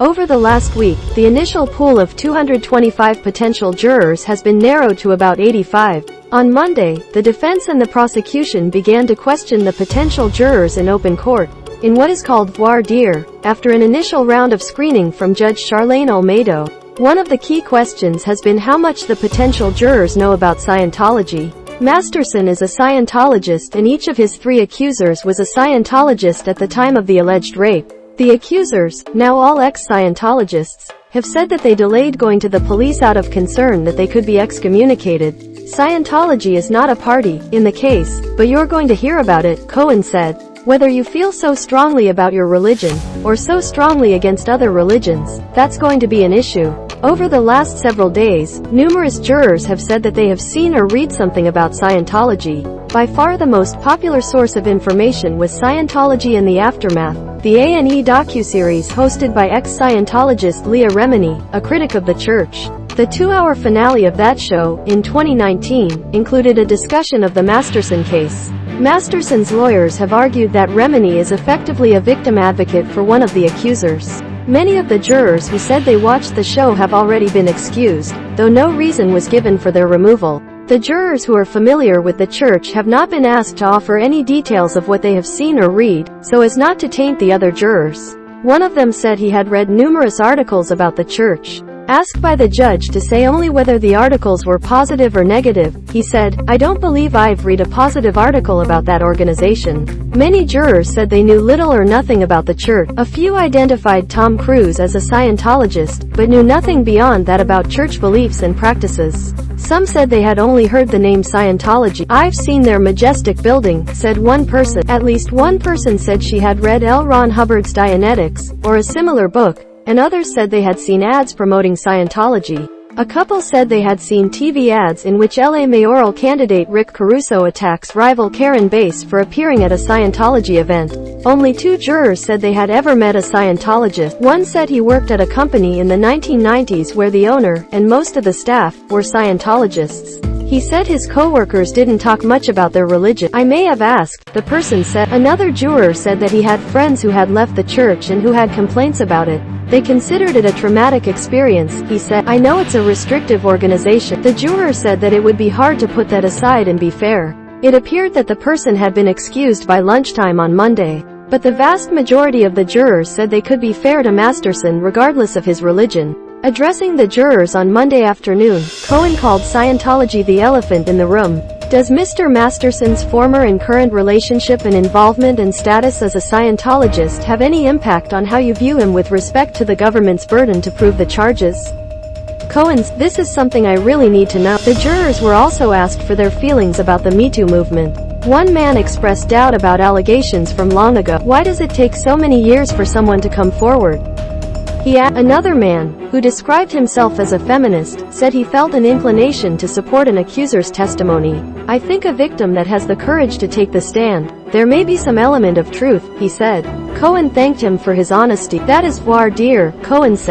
Over the last week, the initial pool of 225 potential jurors has been narrowed to about 85. On Monday, the defense and the prosecution began to question the potential jurors in open court, in what is called voir dire, after an initial round of screening from Judge Charlaine Olmedo. One of the key questions has been how much the potential jurors know about Scientology. Masterson is a Scientologist and each of his 3 accusers was a Scientologist at the time of the alleged rape. The accusers, now all ex-Scientologists, have said that they delayed going to the police out of concern that they could be excommunicated. Scientology is not a party in the case, but you're going to hear about it, Cohen said. Whether you feel so strongly about your religion, or so strongly against other religions, that's going to be an issue. Over the last several days, numerous jurors have said that they have seen or read something about Scientology. By far the most popular source of information was Scientology and the Aftermath, the A&E docuseries hosted by ex-Scientologist Leah Remini, a critic of the church. The 2-hour finale of that show, in 2019, included a discussion of the Masterson case. Masterson's lawyers have argued that Remini is effectively a victim advocate for one of the accusers. Many of the jurors who said they watched the show have already been excused, though no reason was given for their removal. The jurors who are familiar with the church have not been asked to offer any details of what they have seen or read, so as not to taint the other jurors. One of them said he had read numerous articles about the church. Asked by the judge to say only whether the articles were positive or negative, he said, "I don't believe I've read a positive article about that organization." Many jurors said they knew little or nothing about the church. A few identified Tom Cruise as a Scientologist, but knew nothing beyond that about church beliefs and practices. Some said they had only heard the name Scientology. "I've seen their majestic building," said one person. At least one person said she had read L. Ron Hubbard's Dianetics, or a similar book, and others said they had seen ads promoting Scientology. A couple said they had seen TV ads in which LA mayoral candidate Rick Caruso attacks rival Karen Bass for appearing at a Scientology event. Only 2 jurors said they had ever met a Scientologist. One said he worked at a company in the 1990s where the owner, and most of the staff, were Scientologists. He said his co-workers didn't talk much about their religion. "I may have asked," the person said. Another juror said that he had friends who had left the church and who had complaints about it. They considered it a traumatic experience, he said. "I know it's a restrictive organization." The juror said that it would be hard to put that aside and be fair. It appeared that the person had been excused by lunchtime on Monday. But the vast majority of the jurors said they could be fair to Masterson regardless of his religion. Addressing the jurors on Monday afternoon, Cohen called Scientology the elephant in the room. Does Mr. Masterson's former and current relationship and involvement and status as a Scientologist have any impact on how you view him with respect to the government's burden to prove the charges? Cohen's, "This is something I really need to know." The jurors were also asked for their feelings about the Me Too movement. One man expressed doubt about allegations from long ago. "Why does it take so many years for someone to come forward?" Another man, who described himself as a feminist, said he felt an inclination to support an accuser's testimony. "I think a victim that has the courage to take the stand, there may be some element of truth," he said. Cohen thanked him for his honesty. "That is voir dire," Cohen said.